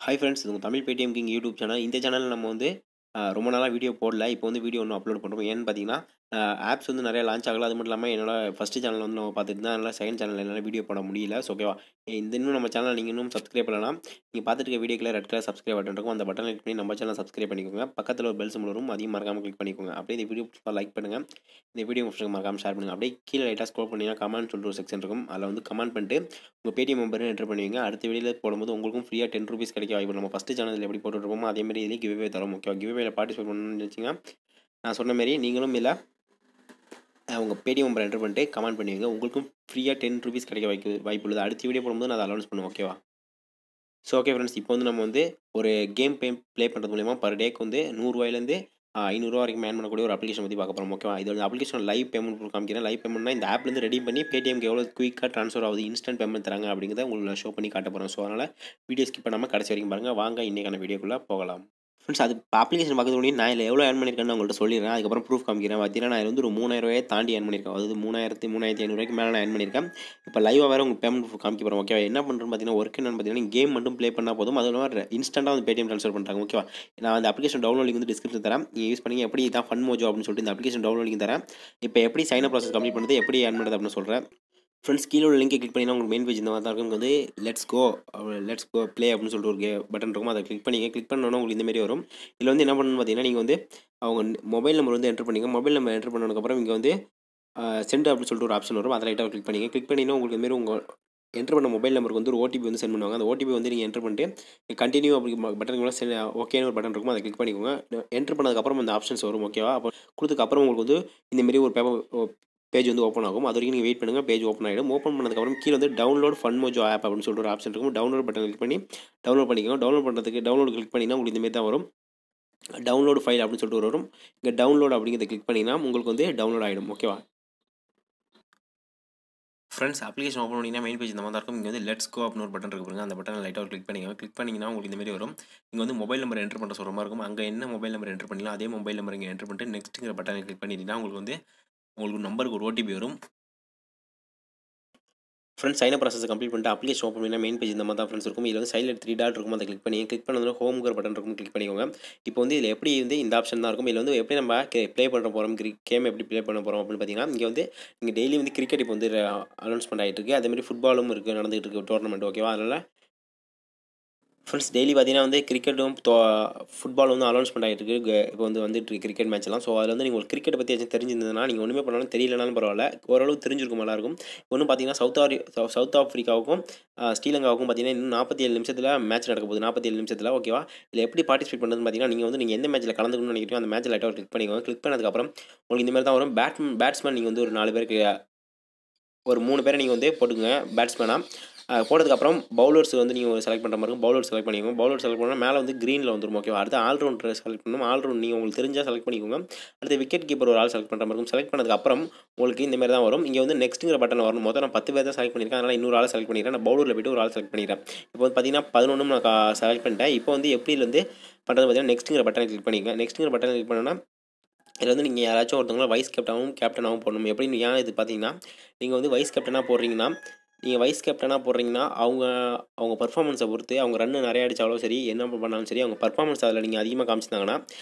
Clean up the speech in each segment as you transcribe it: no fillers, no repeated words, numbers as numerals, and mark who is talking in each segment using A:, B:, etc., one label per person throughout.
A: Hi friends, இது உங்கள் Tamil Paytm king YouTube channel. இந்த சேனலில் நம்ம வந்து ரொம்ப நாளாக வீடியோ போடல. இப்போ வந்து வீடியோ ஒன்று அப்லோட் பண்ணுறோம். ஏன்னு பார்த்தீங்கன்னா, ஆப்ஸ் வந்து நிறைய லான்ச் ஆகல. அது மட்டும் இல்லாமல் என்னோட ஃபஸ்ட்டு சேனல் வந்து நம்ம பார்த்துட்டு தான், அதனால் செகண்ட் சேனலில் என்னால் வீடியோ போட முடியல. ஸோ ஓகேவா, இந்த இன்னும் நம்ம சேனல் நீங்கள் இன்னும் சப்ஸ்கிரைப் பண்ணலாம். நீங்கள் பார்த்துட்டு இருக்க வீடியோக்கில் ரெட் கலர் சப்ஸ்கிரைப் பட்டன் இருக்கும். அந்த பட்டன் கிளிக் பண்ணி நம்ம சேனல் சப்ஸ்கிரைப் பண்ணிக்கோங்க. பக்கத்தில் ஒரு பெல் சிம்பிள் வரும், அதையும் மறக்காமல் கிளிக் பண்ணிக்கோங்க. அப்படியே இந்த வீடியோ லைக் பண்ணுங்கள். இந்த வீடியோ உங்கள் ஃப்ரெண்ட்ஸ் மறக்காமல் ஷேர் பண்ணுங்கள். அப்படியே கீழே லைட்டாக ஸ்க்ரோல் பண்ணிங்கன்னா கமெண்ட் சொல்லிட்டு ஒரு செக்ஷன் இருக்கும். அதில் வந்து கமெண்ட் பண்ணிட்டு உங்கள் பேடிஎம் நம்பர் என்டர் பண்ணுவீங்க. அடுத்த வீடியோவில் போடும்போது உங்களுக்கும் ஃப்ரீயாக 10 ரூபீஸ் கிடைக்க வாய்ப்பு. நம்ம ஃபஸ்ட்டு சேனலில் எப்படி போட்டுருப்போமோ அதேமாதிரி இதிலே கிவ்வே தரோம். ஓகேவா, கிவ்வேல பார்ட்டிசிபேட் பண்ணணும்னு வச்சிங்கன்னா நான் சொன்ன மாரி நீங்களும் இல்லை உங்கள் பேடிஎம் நம்பர் என்டர் பண்ணிட்டு கமெண்ட் பண்ணுவீங்க. உங்களுக்கும் ஃப்ரீயாக 10 ரூபீஸ் கிடைக்க வாய்ப்பு உள்ளது. அடுத்த வீடியோ போடும்போது நான் அதை அனௌன்ஸ் பண்ணுவேன். ஓகேவா. ஸோ ஓகே ஃப்ரெண்ட்ஸ், இப்போ வந்து நம்ம வந்து ஒரு கேம் ப்ளே பண்ணுறது மூலிமா பர் டேக்கு வந்து ரூ. 100 500 வரைக்கும் மேன் பண்ணக்கூடிய ஒரு அப்ளிகேஷன் பற்றி பார்க்க போகிறோம். ஓகேவா, இது வந்து அப்ளிகேஷன் லைவ் பேமெண்ட் காமிக்கிறேன். லைவ் பேமெண்ட்னா இந்த ஆப்லேருந்து ரெடி பண்ணி பேடிஎம்க்கு எவ்வளோ குயிக்காக ட்ரான்ஸ்ஃபர் ஆகுது, இன்ஸ்டன்ட் பேமெண்ட் தராங்க அப்படிங்கிறத உங்களுக்கு ஷோ பண்ணி காட்ட போகிறோம். ஸோ அதனால் வீடியோ ஸ்கிப் பண்ணாமல் கடைசி வரைக்கும் பாருங்கள். வாங்க இன்றைக்கான வீடியோக்குள்ளே போகலாம். ஃப்ரெண்ட்ஸ், அது அப்ளிகேஷன் பார்க்கறது முன்னாடி நான் இதில் எவ்வளோ ஏர்ன் பண்ணியிருக்கேன்னு உங்கள்கிட்ட சொல்லிடுறேன். அதுக்கப்புறம் ப்ரூஃப் காமிக்கிறேன். பார்த்தீங்கன்னா நான் வந்து ஒரு 3000 தாண்டி ஏர்ன் பண்ணியிருக்கேன். அதாவது 3500 மேலே நான் ஏர்ன் பண்ணியிருக்கேன். இப்போ லைவாக வேறு உங்களுக்கு பேமெண்ட் ப்ரூஃப் காமிக்க போகிறோம். ஓகேவா, என்ன பண்ணுறேன்னு பார்த்தீங்கன்னா ஒர்க் என்னன்னு பார்த்தீங்கன்னா கேம் மட்டும் ப்ளே பண்ணால் போதும். அது இல்லாமல் இன்ஸ்டன்ட்டாக வந்து பேடிஎம் ட்ரான்ஸ்ஃபர் பண்ணுறாங்க. ஓகேவா, நான் அந்த அப்ளிகேஷன் டவுன்லோட் லிங்க் வந்து டிஸ்கிரிப்ஷன் தரேன். நீங்கள் யூஸ் பண்ணி எப்படி தான் ஃபன் மோஜோ அப்படின்னு சொல்லிட்டு இந்த அப்ளிகேஷன் டவுன்லோட் லிங்க் தரேன். இப்போ எப்படி சைன் அப் ப்ராசஸ் கம்ப்ளீட் பண்ணுறது, எப்படி ஏர்ன் பண்ணுறது அப்படின்னு சொல்கிறேன். ஃப்ரெண்ட்ஸ், கீழே உள்ள லிங்கை கிளிக் பண்ணிங்கன்னா உங்களுக்கு மெயின் பேஜ் இந்த மாதிரி தான் இருக்கும். வந்து லெட்ஸ் கோ ப்ளே அப்படின்னு சொல்லிட்டு ஒரு பட்டன் இருக்கும். அதை கிளிக் பண்ணிங்க. கிளிக் பண்ணோன்னா உங்களுக்கு இந்தமாரி வரும். இதில் வந்து என்ன பண்ணணும்னு பார்த்தீங்கன்னா நீங்கள் வந்து அவங்க மொபைல் நம்பர் வந்து என்ட்ரு பண்ணிங்க. மொபைல் நம்பர் என்ட்ரு பண்ணதுக்கப்புறம் இங்கே வந்து சென்ட் அப்படின்னு சொல்லிட்டு ஒரு ஆப்ஷன் வரும். அதை லைட்டாக கிளிக் பண்ணிங்க. கிளிக் பண்ணிங்கன்னா உங்களுக்கு இதுமாரி உங்கள் என்ட்ரு பண்ண மொபைல் நம்பருக்கு வந்து ஒரு ஓடிபி வந்து சென்ட் பண்ணுவாங்க. அந்த ஓடிபி வந்து நீங்கள் என்ட்ரு பண்ணிட்டு கண்டினியூ அப்படி பட்டன் கூட ஓகேன்னு ஒரு பட்டன் இருக்கும். அதை கிளிக் பண்ணிக்கோங்க. என்ட்ரு பண்ணதுக்கப்புறம் அந்த ஆப்ஷன்ஸ் வரும். ஓகேவா, அப்போ கொடுத்ததுக்கப்புறம் உங்களுக்கு வந்து இந்தமாரி ஒரு பேஜ் வந்து ஓப்பன் ஆகும். அது வரைக்கும் நீங்கள் வெயிட் பண்ணுங்கள். பேஜ் ஓப்பன் ஆகிடும். ஓப்பன் பண்ணதுக்கப்புறம் கீழே வந்து டவுன்லோட் ஃபன் மோஜோ ஆப் அப்படின்னு சொல்லிட்டு ஒரு ஆப்ஷன் இருக்கும். டவுன்லோட் பட்டன் கிளிக் பண்ணி டவுன்லோட் பண்ணிக்கோங்க. டவுன்லோட் பண்ணுறதுக்கு டவுன்லோட் கிளிக் பண்ணிங்கன்னா உங்களுக்கு இந்தமாரி தான் வரும். டவுன்லோடு ஃபைல் அப்படின்னு சொல்லிட்டு வரும். இங்கே டவுன்லோட் அப்படிங்கிறத கிளிக் பண்ணிங்கன்னா உங்களுக்கு வந்து டவுன்லோட் ஆகிடும். ஓகேவா ஃப்ரெண்ட்ஸ், அப்ளிகேஷன் ஓப்பன் பண்ணிங்கன்னா மெயின் பேஜ் இந்த மாதிரி தான் இருக்கும். இங்கே வந்து லெட்ஸ் கோ அப்படின்னு ஒரு பட்டன் இருக்கு பாருங்க. அந்த பட்டனை லைட்டாக கிளிக் பண்ணிங்க. கிளிக் பண்ணிங்கன்னா உங்களுக்கு இந்த மாதிரி வரும். இங்கே வந்து மொபைல் நம்பர் என்ட்ரு பண்ணுற சொல்கிற மாதிரி இருக்கும். அங்கே என்ன மொபைல் நம்பர் என்ட்ரு பண்ணலாம் அதே மொபைல் நம்பர் இங்கே என்ட்ரு பண்ணிட்டு நெக்ஸ்ட்டுங்கிற பட்டனை கிளிக் பண்ணிட்டீங்கன்னா உங்களுக்கு நம்பருக்கு ஒரு ஓடிபி வரும். Friends, sign up process complete பண்ணிட்டு அப்ளிகேஷன் ஓப்பன் பண்ணி மெயின் பேஜ் இந்த மாதிரி தான் ஃப்ரெண்ட்ஸ் இருக்கும். இதில் வந்து சைடில் 3 டாட் இருக்கும். அதை கிளிக் பண்ணி கிளிக் பண்ணதுல ஹோம்ங்கிற பட்டன் இருக்கும். கிளிக் பண்ணிக்கோங்க. இப்போ வந்து இதில் எப்படி வந்து இந்த ஆப்ஷன் தான் இருக்கும். இதில் வந்து எப்படி நம்ம ப்ளே பண்ண போகிறோம், கேம் எப்படி ப்ளே பண்ண போகிறோம் அப்படின்னு பார்த்தீங்கன்னா இங்கே வந்து இங்கே டெய்லி வந்து கிரிக்கெட் இப்போ வந்து அனௌன்ஸ்மெண்ட் ஆகிட்டு இருக்குது. அதேமாதிரி ஃபுட்பாலும் இருக்குது, நடந்துகிட்டு இருக்குது டோர்னமெண்ட். ஓகேவா, அதனால் ஃப்ரெண்ட்ஸ் டெய்லி பார்த்தீங்கன்னா வந்து கிரிக்கெட்டும் ஃபுட்பால் வந்து அனௌன்ஸ்மெண்ட் ஆகிட்டு இருக்குது. இப்போ வந்து வந்துட்டு கிரிக்கெட் மேட்ச்லாம். ஸோ அதில் வந்து நீங்கள் கிரிக்கெட் பற்றி ஏதாச்சும் தெரிஞ்சிருந்ததுன்னா நீங்கள் ஒன்றுமே பண்ணாலும் தெரியலனாலும் பரவாயில்ல, ஓரளவு தெரிஞ்சிருக்கும் நல்லாயிருக்கும். ஒன்றும் பார்த்தீங்கன்னா சவுத் ஆஃப்ரிக்காவுக்கும் ஸ்ரீலங்காவுக்கும் பார்த்தீங்கன்னா இன்னும் 47 நிமிஷத்தில் மேட்ச் நடக்க போகுது. 47 நிமிஷத்தில். ஓகேவா, இதில் எப்படி பார்ட்டிசிபேட் பண்ணுறதுன்னு பார்த்தீங்கன்னா நீங்கள் எந்த மேட்ச்சில் கலந்துக்கணும்னு நினைக்கிறீங்க அந்த மேட்ச்சில் லைட்டாக கிளிக் பண்ணிக்கோங்க. கிளிக் பண்ணதுக்கப்புறம் உங்களுக்கு இந்த மாதிரி தான் வரும். பேட்ஸ்மேன் நீங்கள் வந்து ஒரு 4 பேருக்கு ஒரு 3 பேரை நீங்கள் வந்து போட்டுக்கோங்க பேட்ஸ்மேனாக. போட்டதுக்கப்புறம் பவுலர்ஸ் வந்து நீங்கள் செலக்ட் பண்ணுற மாதிரி இருக்கும். பவுலர் செலக்ட் பண்ணிக்கோங்க. பவுலர் செலக்ட் பண்ணால் மேலே வந்து க்ரீனில் வந்துடும். ஓகேவா, அடுத்து ஆல்ரவுண்டர் செலக்ட் பண்ணணும். ஆல்ரவுண்ட் நீங்கள் உங்களுக்கு தெரிஞ்சால் செலக்ட் பண்ணிக்கோங்க. அடுத்து விக்கெட் கீப்பர் ஒரு ஆள் செலக்ட் பண்ணுற மாதிரி இருக்கும். செலக்ட் பண்ணதுக்கப்புறம் உங்களுக்கு இந்த மாதிரி தான் வரும். இங்கே வந்து நெக்ஸ்ட்டுங்கிற பட்டன் வரணும். மொத்தம் நான் 10 பேர் தான் செலக்ட் பண்ணியிருக்கேன். அதனால் இன்னொரு ஆள் செலக்ட் பண்ணிக்கிறேன். நான் பவுலரில் போய்ட்டு ஒரு ஆள் செலக்ட் பண்ணிக்கிறேன். இப்போ வந்து பார்த்தீங்கன்னா 11 நான் செலக்ட் பண்ணிட்டேன். இப்போ வந்து எப்படி வந்து பண்ணுறது பார்த்தீங்கன்னா நெக்ஸ்ட்டுங்கிற பட்டனை கிளிக் பண்ணிக்கோங்க. நெக்ஸ்ட்டுங்கிற பட்டனை கிளிக் பண்ணோன்னா இதில் வந்து நீங்கள் யாராச்சும் ஒருத்தவங்கள வைஸ் கேப்டனாகவும் போடணும். எப்படின்னு ஏன் இது பார்த்தீங்கன்னா நீங்கள் வந்து வைஸ் கேப்டனாக போடுறீங்கன்னா அவங்க பர்ஃபார்மன்ஸை பொறுத்து அவங்க ரன்னு நிறையா அடித்தாலும் சரி, என்ன பண்ணாலும் சரி, அவங்க பர்ஃபார்மன்ஸ் அதில் நீங்கள் அதிகமாக காமிச்சிருந்தாங்கன்னா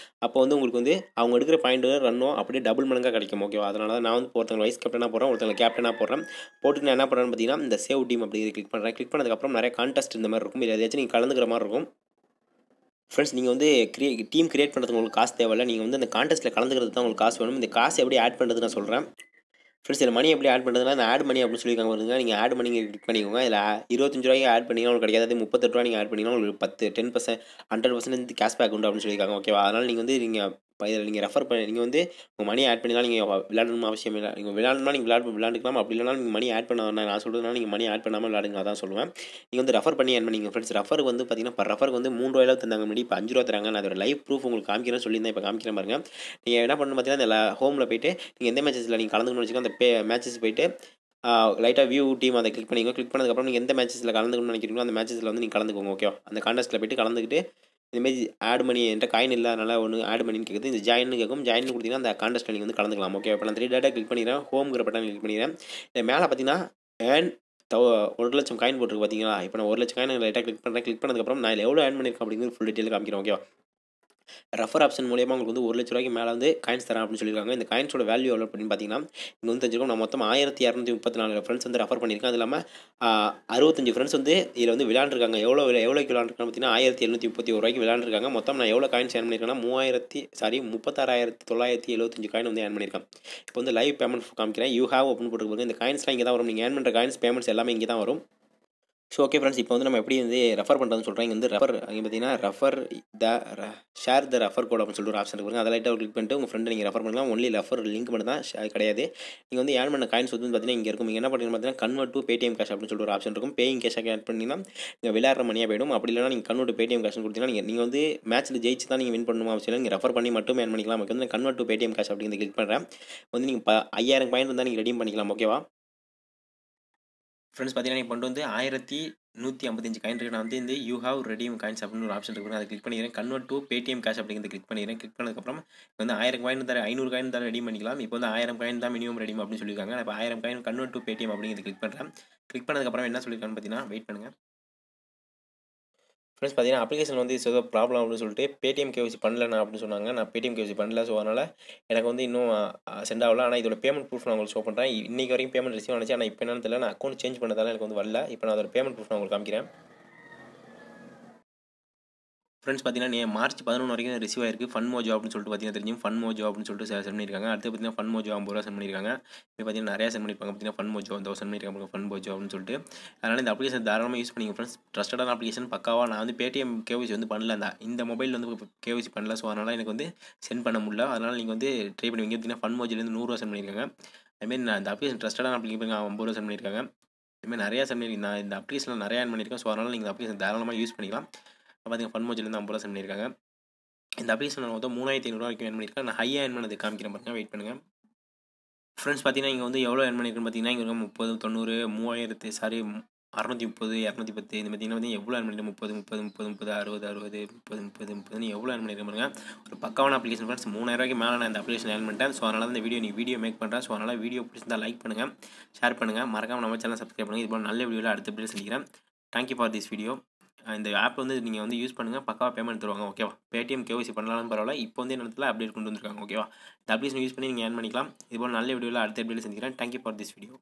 A: அப்போ வந்து உங்களுக்கு வந்து அவங்க எடுக்கிற பாயிண்ட்டு ரன்னும் அப்படியே டபுள் மடங்காக கிடைக்கும். ஓகேவா, அதனால தான் நான் வந்து ஒருத்தவங்க வைஸ் கேப்டனாக போடுறேன், ஒருத்தவங்க கேப்டனாக போடுறேன். போட்டுட்டு நான் என்ன பண்ணுறேன்னு பார்த்தீங்கன்னா இந்த சேவ் டீம் அப்படிங்கிறது கிளிக் பண்ணுறேன். கிளிக் பண்ணதுக்கப்புறம் நிறைய கான்டெஸ்ட் இந்த மாதிரி இருக்கும். இதில் ஏதாச்சும் நீங்கள் கலந்துக்கிற மாதிரி இருக்கும். ஃப்ரெண்ட்ஸ், நீங்கள் வந்து டீம் கிரியேட் பண்ணுறதுக்கு உங்களுக்கு காசு தேவையில்லை. நீங்கள் வந்து அந்த கான்டெஸ்ட்டில் கலந்துக்கிறது தான் உங்களுக்கு காசு வேணும். இந்த காசு எப்படி ஆட் பண்ணுறது நான் சொல்கிறேன். ஃப்ரெண்ட்ஸ், இதில் மணி எப்படி ஆட் பண்ணுறதுனா இந்த ஆட் மணி அப்படின்னு சொல்லியிருக்காங்க பாருங்க. நீங்கள் ஆட் மணி கிளிக் பண்ணிக்கோங்க. இதில் ரூ. 25 ஆட் பண்ணிங்கன்னா உங்களுக்கு கிடைக்காது. 38 நீங்கள் ஆட் பண்ணிங்கன்னா உங்களுக்கு 10% 100% கேஷ்பேக் உண்டு அப்படின்னு சொல்லியிருக்காங்க. ஓகேவா, அதனால் நீங்கள் இதில் நீங்கள் ரெஃபர் பண்ணி நீங்கள் வந்து உங்கள் மணி ஆட் பண்ணினா நீங்கள் விளையாடணும்னு அவசியம் இல்லை. நீங்கள் விளையாடணும்னா நீங்கள் விளையாண்டுக்கலாம். அப்படி இல்லைனா நீங்கள் மணி ஆட் பண்ண நான் சொல்கிறதுனால நீங்கள் மணி ஆட் பண்ணாமல் விளையாடுங்க. அதான் சொல்லுவேன். நீங்கள் வந்து ரெஃபர் பண்ணி ஆட் பண்ணிங்க. ஃப்ரெண்ட்ஸ், ரெஃபருக்கு வந்து பார்த்தீங்கன்னா பர் ரெஃபருக்கு வந்து ரூ. 3 தந்தாங்க முன்னாடி, இப்போ ரூ. 5 தராங்க. நான் அதோட லைவ் ப்ரூஃப் உங்களுக்கு காமிக்கிறேன்னு சொல்லியிருந்தேன். இப்போ காமிக்கிறேன் பாருங்க. நீங்கள் என்ன பண்ணணும் பார்த்தீங்கன்னா இந்த ஹோமில் போய்ட்டு நீங்கள் எந்த மேட்சஸில் நீங்கள் கலந்துக்கணும்னு வச்சுக்கோங்க. அந்த மேட்சஸ் போய்ட்டு லைட்டாக வியூ டீம் அதை கிளிக் பண்ணிக்கோங்க. கிளிக் பண்ணதுக்கப்புறம் நீங்கள் எந்த மேட்சஸில் கலந்துக்கணும்னு நினைக்கிறீங்களோ அந்த மேட்சஸில் வந்து நீங்கள் கலந்துக்கோங்க. ஓகேவா, அந்த கான்டெஸ்ட்டில் போய்ட்டு கலந்துக்கிட்டு இதுமாரி ஆட் மணி என்கிட்ட காயின் இல்லை, அதனால் ஒன்று ஆட் பண்ணின்னு கேட்குது. இந்த ஜாயின்னு கேட்கும். ஜாயின் கொடுத்தீங்கன்னா அந்த கான்டெஸ்ட்டில் நீங்கள் வந்து கலந்துக்கலாம். ஓகே, இப்போ நான் 3 டேட்டா கிளிக் பண்ணிக்கிறேன். ஹோம்ங்கிற பட்டன் கிளிக் பண்ணிக்கிறேன். மேலே பார்த்தீங்கன்னா ஏர்ன் 1,00,000 காயின் போட்டிருக்கு பார்த்தீங்களா? இப்போ நான் 1,00,000 காயின் லைட்டாக கிளிக் பண்ணுறேன். கிளிக் பண்ணதுக்கப்புறம் நான் இதில் எவ்வளோ ஏர்ன் பண்ணியிருக்கேன் அப்படிங்கிறது ஃபுல் டீட்டெயில் காமிக்கிறேன். ஓகேவா? ரெஃபர் ஆப்ஷன் மூலியமாக உங்களுக்கு வந்து ₹1,00,000 மேலே வந்து காயின்ஸ் தரேன் அப்படின்னு சொல்லியிருக்காங்க. இந்த காயின்ஸோட வேல்யூ எவ்வளோ அப்படின்னு பார்த்தீங்கன்னா, இங்கே வந்து தெரிஞ்சுக்கணும். நான் மொத்தம் 1234 ஃப்ரெண்ட்ஸ் வந்து ரெஃபர் பண்ணியிருக்கேன். அது இல்லாமல் 65 ஃப்ரெண்ட்ஸ் வந்து இதில் வந்து விளையாண்டுருக்காங்க. எவ்வளோக்கு விளையாண்டுருக்காங்க பார்த்தீங்கன்னா, ₹1,731 விளையாண்டுருக்காங்க. மொத்தம் நான் எவ்வளோ காயின்ஸ் ஏர்ன் பண்ணியிருக்கேன்னா, 36,975 காயின் வந்து ஏர்ன் பண்ணியிருக்கேன். இப்போ வந்து லைவ் பேமெண்ட் காமிக்கிறேன். யூ ஹேவ் அப்படின்னு போட்டுருக்கு. இந்த காயின்ஸ்லாம் இங்கே தான் வரும். நீங்கள் ஏர்ன் பண்ணுற காயின்ஸ் பேமெண்ட்ஸ் எல்லாமே இங்கே தான் வரும். ஸோ ஓகே ஃப்ரெண்ட்ஸ், இப்போ வந்து நம்ம எப்படி வந்து ரெஃபர் பண்ணுறதுன்னு சொல்கிறேன். இங்கே வந்து இங்கே பார்த்தீங்கன்னா ஷேர் த ரெஃபர் கோட் அப்படின்னு சொல்லிட்டு ஒரு ஆப்ஷன் இருக்குது. அதை லைட்டாக கிளிக் பண்ணிட்டு உங்கள் ஃப்ரெண்டு நீங்கள் ரெஃபர் பண்ணலாம். ஒன்லி ரெஃபர் லிங்க் மட்டும் தான், கிடையாது. நீங்கள் வந்து ஏர்ன் பண்ண காயின்ஸ் வந்து பார்த்தீங்கன்னா இங்கே இருக்கும். நீங்கள் என்ன பண்ணுறீங்கன்னு பார்த்தீங்கன்னா கன்வெர்ட் டு பேடிஎம் கேஷ் அப்படின்னு சொல்லிட்டு ஒரு ஆப்ஷன் இருக்கும். பேயிங் கேஷாக ஆட் பண்ணிங்கன்னா நீங்கள் விளையாடுற மணியாக போயிடும். அப்படி இல்லைனா நீங்கள் கன்வெர்ட் டு பேடிஎம் கேஷ்னு கொடுத்தீங்கன்னா நீங்கள் வந்து மேட்ச்சில் ஜெயிச்சு தான் நீங்கள் வின் பண்ணணும் அவசியம் இல்லை. நீங்கள் ரெஃபர் பண்ணி மட்டும் ஏர்ன் பண்ணிக்கலாம். ஓகே, வந்து கன்வெர்ட் டு பேடிஎம் கேஷ் அப்படிங்கிறத கிளிக் பண்ணுறேன். வந்து நீங்கள் 5000 பாயிண்ட் இருந்தால் நீங்கள் ரெடீம் பண்ணிக்கலாம். ஓகேவா ஃப்ரெண்ட்ஸ்? பார்த்தீங்கன்னா இப்போ வந்து 1155 காயின் இருக்குது. நான் வந்து இந்த யூ ஹேவ் ரெடீம் காயின்ஸ் அப்படின்னு ஒரு ஆப்ஷன் இருக்குது. அதை கிளிக் பண்ணிக்கிறேன். கன்வெர்ட் டு பேடிஎம் கேஷ் அப்படிங்கிறத கிளிக் பண்ணிக்கிறேன். கிளிக் பண்ணதுக்கப்புறம் வந்து 1000 காயின் தர 500 காயின் தான் ரெடீம் பண்ணிக்கலாம். இப்போ வந்து 1000 காயின் தான் மினிமம் ரெடீம் அப்படின்னு சொல்லியிருக்காங்க. இப்போ 1000 காயின் கன்வெர்ட் டு பேடிஎம் அப்படிங்கிறத கிளிக் பண்ணுறேன். கிளிக் பண்ணதுக்கப்புறம் என்ன சொல்லியிருக்கான்னு பார்த்தீங்கன்னா, வெயிட் பண்ணுங்கள் ஃப்ரெண்ட்ஸ். பார்த்தீங்கன்னா அப்ளிகேஷன் வந்து ஏதோ ப்ராப்ளம் அப்படின்னு சொல்லிட்டு பேடிஎம் கேஒய்சி பண்ணலண்ணா அப்படின்னு சொன்னாங்க. நான் பேடிஎம் கேஒய்சி பண்ணல. ஸோ அதனால் எனக்கு வந்து இன்னும் சென்ட் ஆகல. ஆனால் இதோட பேமெண்ட் ப்ரூஃப் நான் உங்களுக்கு ஷோ பண்ணுறேன். இன்றைக்கி வரைக்கும் பேமெண்ட் ரிசீவ் ஆனிச்சு. ஆனால் இப்போ என்னன்னு தெரியல. நான் அக்கௌண்ட் சேஞ்ச் பண்ணதால எனக்கு வந்து வரல. இப்போ நான் அதோட பேமெண்ட் ப்ரூஃப் நான் உங்களுக்கு காமிக்கிறேன். ஃப்ரெண்ட்ஸ் பார்த்தீங்கன்னா மார்ச் 11 வரைக்கும் ரிசீவ் ஆயிருக்கு. ஃபன் மோஜோ அப்படின்னு சொல்லிட்டு பார்த்தீங்கன்னா தெரியும். ஃபன் மோஜோ அப்படின்னு சொல்லிட்டு சென்ட் பண்ணியிருக்காங்க. அடுத்து பார்த்தீங்கன்னா ஃபன் மோஜோ ₹50 சென்ட் பண்ணியிருக்காங்க. இப்போ பார்த்தீங்கன்னா நிறையா சென்ட் பண்ணியிருப்பாங்க. பார்த்தீங்கன்னா ஃபன் மோஜோ 1000 சென்ட் பண்ணியிருக்காங்க. ஃபன் மோஜோ அப்படின்னு சொல்லிட்டு. அதனால் இந்த அப்ளிகேஷன் தாராளமாக யூஸ் பண்ணிங்க ஃப்ரெண்ட்ஸ். ட்ரஸ்டடான அப்ளிகேஷன் பக்காவாக. நான் வந்து பேடிஎம் கேஒய்சி வந்து பண்ணல. இந்த மொபைல் வந்து கேஒய்சி பண்ணல. ஸோ அதனால் எனக்கு வந்து சென்ட் பண்ண முடியல. அதனால் நீங்கள் வந்து ட்ரை பண்ணுவீங்க. பார்த்தீங்கன்னா ஃபன் மோஜோலேருந்து ₹100 சென்ட் பண்ணியிருக்காங்க. அதுமாரி நான் இந்த அப்ளிகேஷன் ட்ரஸ்டடான அப்ளிகேஷன் ₹50 சென்ட் பண்ணியிருக்காங்க. இதுமாதிரி நிறையா சென்ட் பண்ணியிருக்கேன். நான் இந்த அப்ளிகேஷனில் நிறையா ஏர்ன் பண்ணியிருக்கேன். ஸோ அதனால் நீங்கள் இந்த அப்ளிகேஷன் தாராளமாக யூஸ் பண்ணிக்கலாம். பார்த்தீங்கன்னா ஃபன் மோஜோலேருந்து ₹50 சென்ட் பண்ணியிருக்காங்க. இந்த அப்ளிகேஷன் நான் மொத்தம் ₹3500 வரைக்கும் ஏர்ன் பண்ணியிருக்கேன். நான் ஹையாக ஏர்ன் பண்ணது காமிக்கிறேன் பாருங்க. வெயிட் பண்ணுங்கள் ஃப்ரெண்ட்ஸ். பார்த்தீங்கன்னா இங்கே வந்து எவ்வளோ ஏர்ன் பண்ணியிருக்குன்னு பார்த்தீங்கன்னா இங்கே 30, 90, 630, 210 இந்த பார்த்தீங்கன்னா எவ்வளோ ஏர்ன் பண்ணியிருக்கேன் 30, 60, 30 எவ்வளோ ஏர்ன் பண்ணியிருக்கேன் பாருங்க. ஒரு பக்காவான அப்ளிகேஷன் ஃப்ரெண்ட்ஸ். ₹3000 மேலே நான் இந்த அப்ளிகேஷன் ஏர்ன் பண்ணிட்டேன். ஸோ அதனால் இந்த வீடியோ மேக் பண்ணுறேன். ஸோ அதனால் வீடியோ பிடிச்சிருந்தால் லைக் பண்ணுங்கள், ஷேர் பண்ணுங்கள், மறக்காமல் நம்ம சேனல் சப்ஸ்கிரைப் பண்ணுங்கள். இது போல் நல்ல வீடியோவில் அடுத்த வீடியோ சந்திக்கிறேன். Thank you for this video. இந்த ஆப் வந்து நீங்கள் வந்து யூஸ் பண்ணுங்கள். பக்காவாக பேமெண்ட் தருவாங்க. ஓகேவா? பேடிஎம் கேஒய்சி பண்ணலாம்னு பரவாயில்ல. இப்போ வந்து என்னத்துல அப்டேட் கொண்டு வந்திருக்காங்க. ஓகேவா? இந்த அப்ளிகேஷன் யூஸ் பண்ணி நீங்கள் ஏர்ன் பண்ணிக்கலாம். இது போல் நல்ல வீடியோவில் அடுத்த வீடியோவில் சந்திக்கிறேன். Thank you for this video.